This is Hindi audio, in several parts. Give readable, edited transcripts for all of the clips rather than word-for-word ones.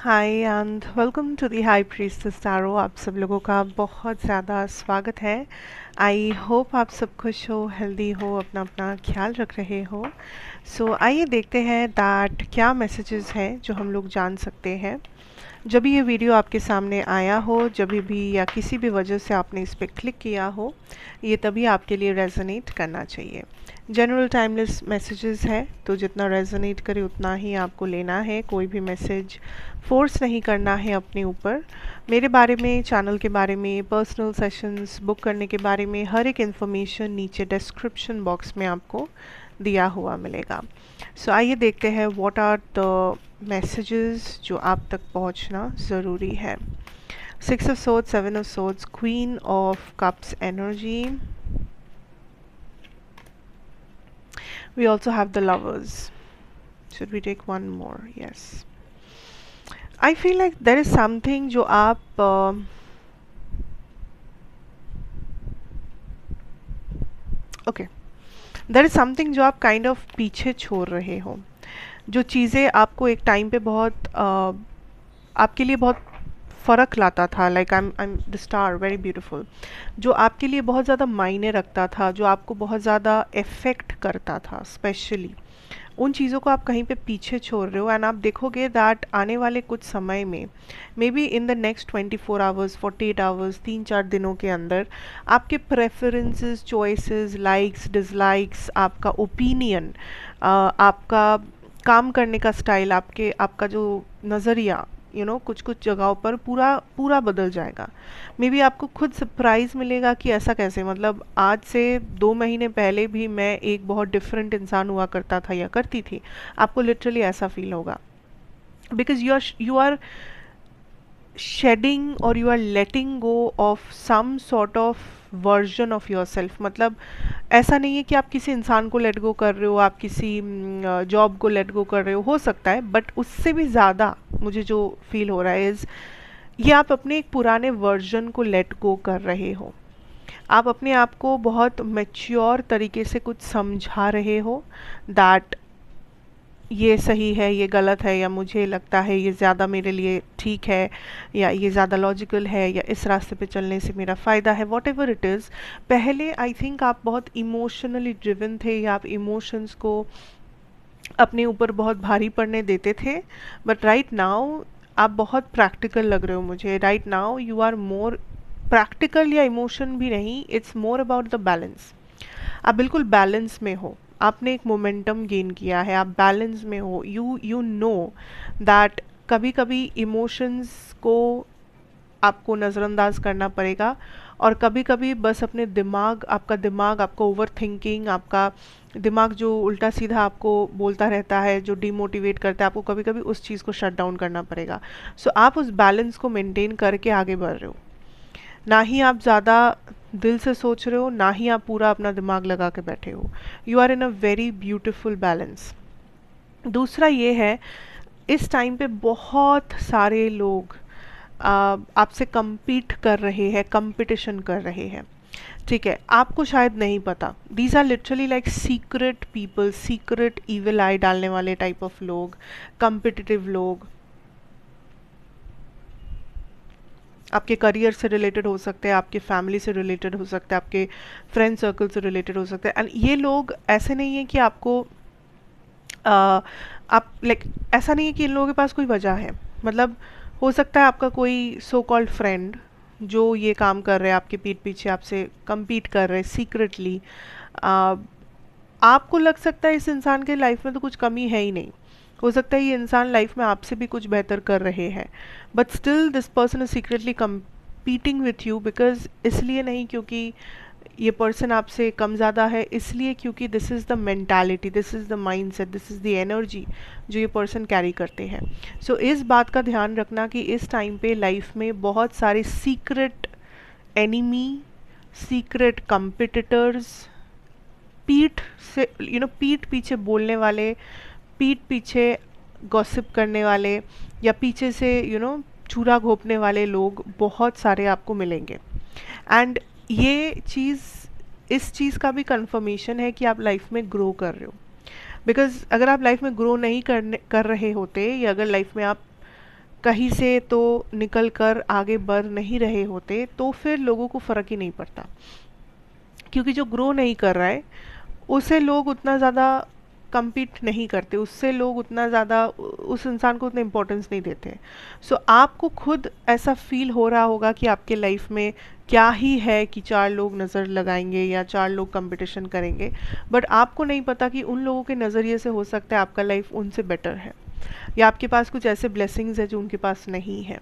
Hi and welcome to the high priestess tarot. आप सब लोगों का बहुत ज़्यादा स्वागत है। आई होप आप सब खुश हो, हेल्दी हो, अपना अपना ख्याल रख रहे हो। सो आइए देखते हैं दैट क्या मैसेजेस हैं जो हम लोग जान सकते हैं। जब भी ये वीडियो आपके सामने आया हो, जब भी या किसी भी वजह से आपने इस पर क्लिक किया हो, ये तभी आपके लिए रेजोनेट करना चाहिए। जनरल टाइमलेस मैसेजेस है, तो जितना रेजोनेट करे उतना ही आपको लेना है। कोई भी मैसेज फोर्स नहीं करना है अपने ऊपर। मेरे बारे में, चैनल के बारे में, पर्सनल सेशंस बुक करने के बारे में हर एक इन्फॉर्मेशन नीचे डिस्क्रिप्शन बॉक्स में आपको दिया हुआ मिलेगा। सो आइए देखते हैं व्हाट आर द मैसेजेस जो आप तक पहुंचना ज़रूरी है। 6 of Swords, 7 of Swords, Queen of Cups energy. We also have the Lovers. Should we take one more? Yes. I feel like there is something जो आप okay. There is something जो आप kind of पीछे छोड़ रहे हो। जो चीज़ें आपको एक टाइम पे बहुत आपके लिए बहुत फ़र्क लाता था, like I am the star very beautiful, जो आपके लिए बहुत ज़्यादा मायने रखता था, जो आपको बहुत ज़्यादा इफ़ेक्ट करता था स्पेशली, उन चीज़ों को आप कहीं पे पीछे छोड़ रहे हो। एंड आप देखोगे दैट आने वाले कुछ समय में, may be in the next 24 hours, 48 hours, 3-4 दिनों के अंदर आपके प्रेफरेंसेस, चॉइसेस, लाइक्स, डिसलाइक्स, आपका ओपिनियन, आपका काम करने का स्टाइल, आपका जो नज़रिया, कुछ कुछ जगहों पर पूरा पूरा बदल जाएगा। मे बी आपको खुद सरप्राइज़ मिलेगा कि ऐसा कैसे, मतलब आज से 2 महीने पहले भी मैं एक बहुत डिफरेंट इंसान हुआ करता था या करती थी। आपको लिटरली ऐसा फील होगा, बिकॉज यू आर शेडिंग और you are letting go of some sort of version of yourself. मतलब ऐसा नहीं है कि आप किसी इंसान को लेट गो कर रहे हो, आप किसी जॉब को लेट गो कर रहे हो सकता है, बट उससे भी ज़्यादा मुझे जो फील हो रहा है इज़ ये आप अपने एक पुराने वर्जन को लेट गो कर रहे हो। आप अपने आप को बहुत मैच्योर तरीके से कुछ समझा रहे हो दैट ये सही है, ये गलत है, या मुझे लगता है ये ज़्यादा मेरे लिए ठीक है, या ये ज़्यादा लॉजिकल है, या इस रास्ते पे चलने से मेरा फ़ायदा है, वॉट एवर इट इज़। पहले आई थिंक आप बहुत इमोशनली ड्रिवन थे, या आप इमोशंस को अपने ऊपर बहुत भारी पड़ने देते थे, बट राइट नाउ आप बहुत प्रैक्टिकल लग रहे हो मुझे। Right now you are more practical, या इमोशन भी नहीं, it's more about the balance. आप बिल्कुल बैलेंस में हो, आपने एक मोमेंटम गेन किया है, आप बैलेंस में हो। यू नो दैट कभी कभी इमोशंस को आपको नज़रअंदाज करना पड़ेगा, और कभी कभी बस अपने आपका दिमाग, आपका ओवर थिंकिंग, आपका दिमाग जो उल्टा सीधा आपको बोलता रहता है, जो डिमोटिवेट करता है आपको, कभी कभी उस चीज़ को शट डाउन करना पड़ेगा। सो आप उस बैलेंस को मेंटेन करके आगे बढ़ रहे हो। ना ही आप ज़्यादा दिल से सोच रहे हो, ना ही आप पूरा अपना दिमाग लगा के बैठे हो। You are in a very beautiful balance. दूसरा ये है, इस टाइम पे बहुत सारे लोग आपसे compete कर रहे हैं, कंपटीशन कर रहे हैं। ठीक है, आपको शायद नहीं पता, these are literally like secret people, secret evil eye डालने वाले टाइप ऑफ लोग, कंपिटिटिव लोग। आपके करियर से रिलेटेड हो सकते हैं, आपके फैमिली से रिलेटेड हो सकते हैं, आपके फ्रेंड सर्कल से रिलेटेड हो सकते हैं। एंड ये लोग ऐसे नहीं है कि आपको आप लाइक ऐसा नहीं है कि इन लोगों के पास कोई वजह है। मतलब हो सकता है आपका कोई सो कॉल्ड फ्रेंड जो ये काम कर रहे हैं, आपके पीठ पीछे आपसे compete कर रहे हैं सीक्रेटली। आपको लग सकता है इस इंसान के लाइफ में तो कुछ कमी है ही नहीं, हो सकता है ये इंसान लाइफ में आपसे भी कुछ बेहतर कर रहे हैं, but still this person is secretly competing with you. Because इसलिए नहीं क्योंकि ये पर्सन आपसे कम ज़्यादा है, इसलिए क्योंकि this is the mentality, this is the mindset, this is the energy जो ये पर्सन कैरी करते हैं। सो इस बात का ध्यान रखना कि इस टाइम पे लाइफ में बहुत सारे सीक्रेट एनिमी, सीक्रेट कंपिटिटर्स, पीठ से पीठ पीछे बोलने वाले, पीठ पीछे गॉसिप करने वाले, या पीछे से चूरा घोंपने वाले लोग बहुत सारे आपको मिलेंगे। एंड ये चीज़, इस चीज़ का भी कंफर्मेशन है कि आप लाइफ में ग्रो कर रहे हो। बिकॉज अगर आप लाइफ में ग्रो नहीं कर रहे होते, या अगर लाइफ में आप कहीं से तो निकल कर आगे बढ़ नहीं रहे होते, तो फिर लोगों को फ़र्क ही नहीं पड़ता, क्योंकि जो ग्रो नहीं कर रहा है उसे लोग उतना ज़्यादा compete नहीं करते, उससे लोग उतना ज़्यादा उस इंसान को उतना इम्पोर्टेंस नहीं देते। सो आपको खुद ऐसा फील हो रहा होगा कि आपके लाइफ में क्या ही है कि चार लोग नज़र लगाएंगे या चार लोग कंपटीशन करेंगे, बट आपको नहीं पता कि उन लोगों के नज़रिए से हो सकता है आपका लाइफ उनसे बेटर है, या आपके पास कुछ ऐसे ब्लेसिंग्स है जो उनके पास नहीं है।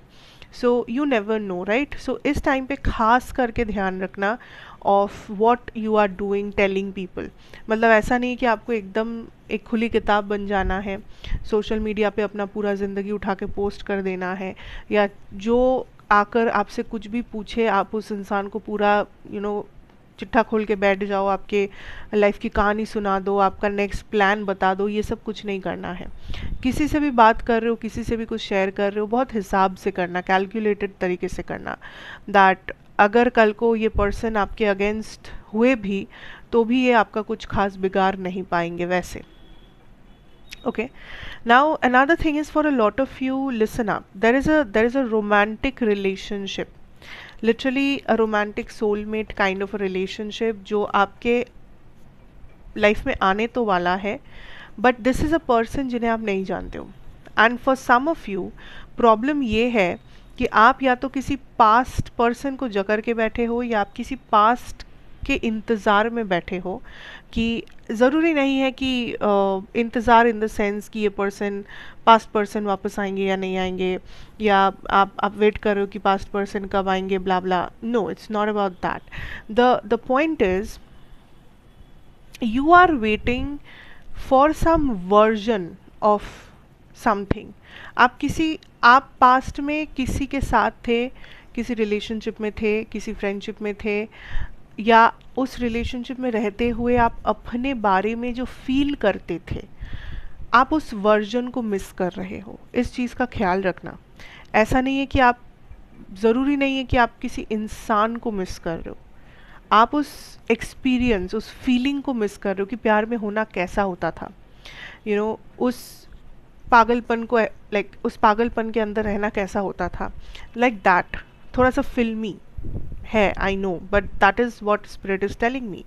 So you never know, right? So इस टाइम पे खास करके ध्यान रखना of what you are doing, telling people. मतलब ऐसा नहीं कि आपको एकदम एक खुली किताब बन जाना है, सोशल मीडिया पे अपना पूरा ज़िंदगी उठा के पोस्ट कर देना है, या जो आकर आपसे कुछ भी पूछे आप उस इंसान को पूरा चिट्ठा खोल के बैठ जाओ, आपके लाइफ की कहानी सुना दो, आपका नेक्स्ट प्लान बता दो। ये सब कुछ नहीं करना है। किसी से भी बात कर रहे हो, किसी से भी कुछ शेयर कर रहे हो, बहुत हिसाब से करना, कैलकुलेटेड तरीके से करना, दैट अगर कल को ये पर्सन आपके अगेंस्ट हुए भी तो भी ये आपका कुछ खास बिगाड़ नहीं पाएंगे वैसे। Okay, now another thing is, for a lot of you, listen up. There is a romantic relationship, literally a romantic soulmate kind of a relationship जो आपके लाइफ में आने तो वाला है, but this is a person जिन्हें आप नहीं जानते हो। And for some of you problem ये है कि आप या तो किसी पास्ट पर्सन को जकड़ के बैठे हो, या आप किसी पास्ट के इंतज़ार में बैठे हो, कि ज़रूरी नहीं है कि इंतज़ार इन द सेंस कि ये पर्सन, पास्ट पर्सन वापस आएंगे या नहीं आएंगे, या आप वेट कर रहे हो कि पास्ट पर्सन कब आएंगे, blah blah. No, it's not about that. The point is, you are waiting for some version of something। आप पास्ट में किसी के साथ थे, किसी रिलेशनशिप में थे, किसी फ्रेंडशिप में थे, या उस रिलेशनशिप में रहते हुए आप अपने बारे में जो फील करते थे, आप उस वर्जन को मिस कर रहे हो। इस चीज़ का ख्याल रखना। ऐसा नहीं है कि आप, ज़रूरी नहीं है कि आप किसी इंसान को मिस कर रहे हो, आप उस एक्सपीरियंस, उस फीलिंग को मिस कर रहे हो कि प्यार में होना कैसा होता था। उस पागलपन को, उस पागलपन के अंदर रहना कैसा होता था, लाइक दैट। थोड़ा सा फिल्मी है, I know, but that is what spirit is telling me.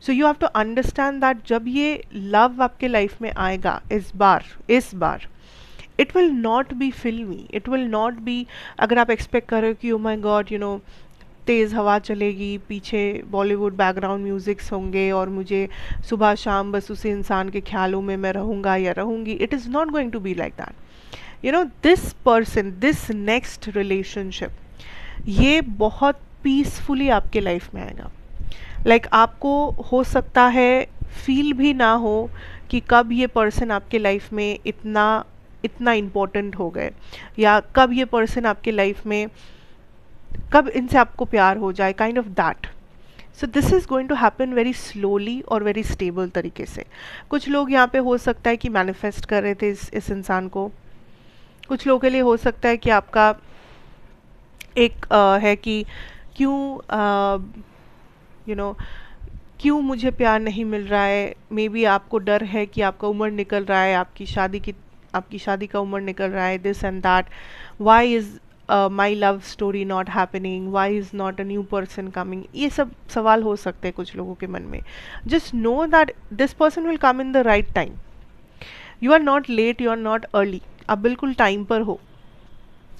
So you have to understand that जब ये लव आपके लाइफ में आएगा इस बार इट विल नॉट बी फिल्मी, इट विल नॉट बी, अगर आप एक्सपेक्ट कर रहे हो कि ओ माई गॉड तेज़ हवा चलेगी, पीछे बॉलीवुड बैकग्राउंड म्यूज़िक्स होंगे और मुझे सुबह शाम बस उसी इंसान के ख्यालों में मैं रहूँगा या रहूँगी, it is not going to be like that. This person, this next relationship, ये बहुत पीसफुली आपके लाइफ में आएगा। आपको हो सकता है फील भी ना हो कि कब ये पर्सन आपके लाइफ में इतना इम्पोर्टेंट हो गए, या कब ये पर्सन आपके लाइफ में, कब इनसे आपको प्यार हो जाए, kind of that. So this is going to happen very slowly और वेरी स्टेबल तरीके से। कुछ लोग यहाँ पे हो सकता है कि मैनिफेस्ट कर रहे थे इस इंसान को, कुछ लोगों के लिए हो सकता है कि आपका एक है कि क्यों मुझे प्यार नहीं मिल रहा है। मे बी आपको डर है कि आपका उम्र निकल रहा है, आपकी शादी का उम्र निकल रहा है, this and that. Why is my love story not happening, why is not a new person coming, ये सब सवाल हो सकते हैं कुछ लोगों के मन में। Just know that this person will come in the right time. You are not late, you are not early, आप बिल्कुल टाइम पर हो।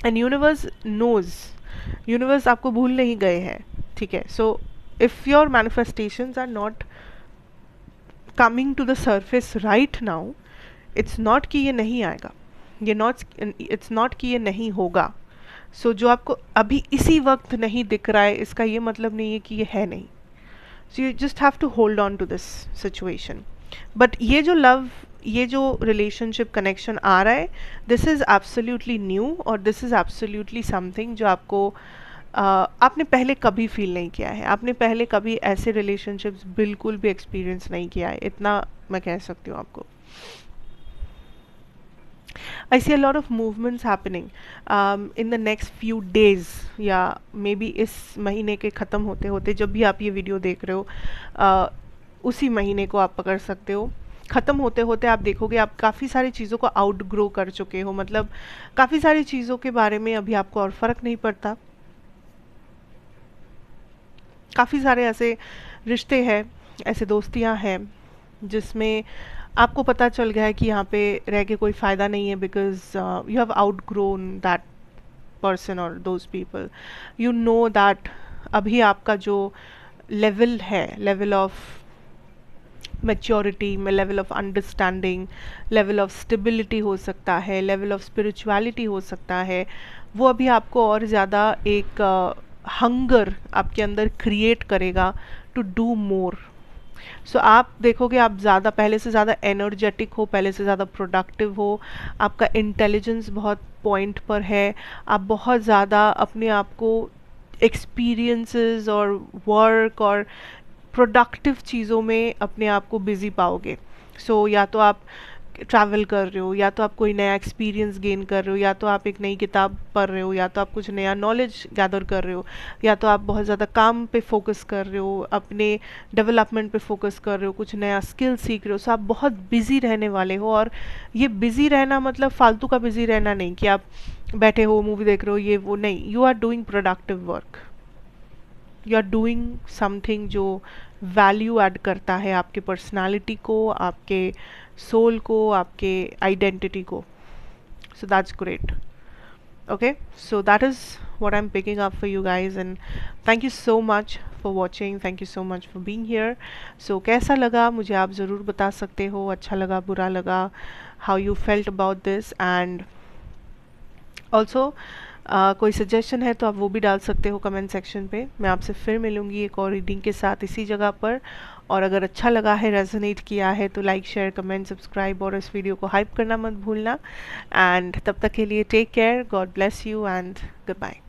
एंड यूनिवर्स नोज, यूनिवर्स आपको भूल नहीं गए हैं, ठीक है। So if your manifestations are not coming to the surface right now, it's not कि ये नहीं आएगा, इट्स नॉट कि ये नहीं होगा। सो जो आपको अभी इसी वक्त नहीं दिख रहा है, इसका ये मतलब नहीं है कि ये है नहीं। So you just have to hold on to this situation. But ये जो लव, ये जो रिलेशनशिप कनेक्शन आ रहा है, दिस इज़ एब्सोल्युटली न्यू, और दिस इज़ एब्सोल्युटली समथिंग जो आपको आपने पहले कभी फील नहीं किया है, आपने पहले कभी ऐसे रिलेशनशिप्स बिल्कुल भी एक्सपीरियंस नहीं किया है, इतना मैं कह सकती हूँ आपको। I see a lot of movements happening in the next few days, या मे बी इस महीने के ख़त्म होते होते, जब भी आप ये वीडियो देख रहे हो उसी महीने को आप पकड़ सकते हो। ख़त्म होते होते आप देखोगे आप काफ़ी सारी चीज़ों को आउट ग्रो कर चुके हो, मतलब काफ़ी सारी चीज़ों के बारे में अभी आपको और फ़र्क नहीं पड़ता। काफ़ी सारे ऐसे रिश्ते हैं, ऐसे दोस्तियां हैं जिसमें आपको पता चल गया है कि यहाँ पे रह के कोई फ़ायदा नहीं है, because you have outgrown that person और those people. You know that अभी आपका जो लेवल है, लेवल ऑफ मैच्योरिटी में, level of understanding, level of stability हो सकता है, लेवल ऑफ स्पिरिचुअलिटी हो सकता है, वो अभी आपको और ज़्यादा एक हंगर आपके अंदर क्रिएट करेगा टू डू मोर। सो आप देखोगे आप ज़्यादा, पहले से ज़्यादा एनर्जेटिक हो, पहले से ज़्यादा प्रोडक्टिव हो, आपका इंटेलिजेंस बहुत पॉइंट पर है, आप बहुत ज़्यादा अपने आप को एक्सपीरियंसेस और वर्क और प्रोडक्टिव चीज़ों में अपने आप को बिज़ी पाओगे। सो या तो आप ट्रैवल कर रहे हो, या तो आप कोई नया एक्सपीरियंस गेन कर रहे हो, या तो आप एक नई किताब पढ़ रहे हो, या तो आप कुछ नया नॉलेज गैदर कर रहे हो, या तो आप बहुत ज़्यादा काम पे फोकस कर रहे हो, अपने डेवलपमेंट पे फोकस कर रहे हो, कुछ नया स्किल सीख रहे हो। सो आप बहुत बिज़ी रहने वाले हो। और ये बिज़ी रहना मतलब फालतू का बिज़ी रहना नहीं कि आप बैठे हो मूवी देख रहे हो ये वो, नहीं, you are doing productive work, you are doing something जो वैल्यू ऐड करता है आपके पर्सनालिटी को, आपके सोल को, आपके आइडेंटिटी को। So that's great. Okay, so that is what I'm picking up for you guys, and thank you so much for watching, thank you so much for being here. So कैसा लगा मुझे आप ज़रूर बता सकते हो, अच्छा लगा, बुरा लगा, how you felt about this, and also कोई सजेशन है तो आप वो भी डाल सकते हो कमेंट सेक्शन पे। मैं आपसे फिर मिलूँगी एक और रीडिंग के साथ इसी जगह पर। और अगर अच्छा लगा है, रेजोनेट किया है, तो लाइक, शेयर, कमेंट, सब्सक्राइब और इस वीडियो को हाइप करना मत भूलना। एंड तब तक के लिए take care, God bless you and good bye.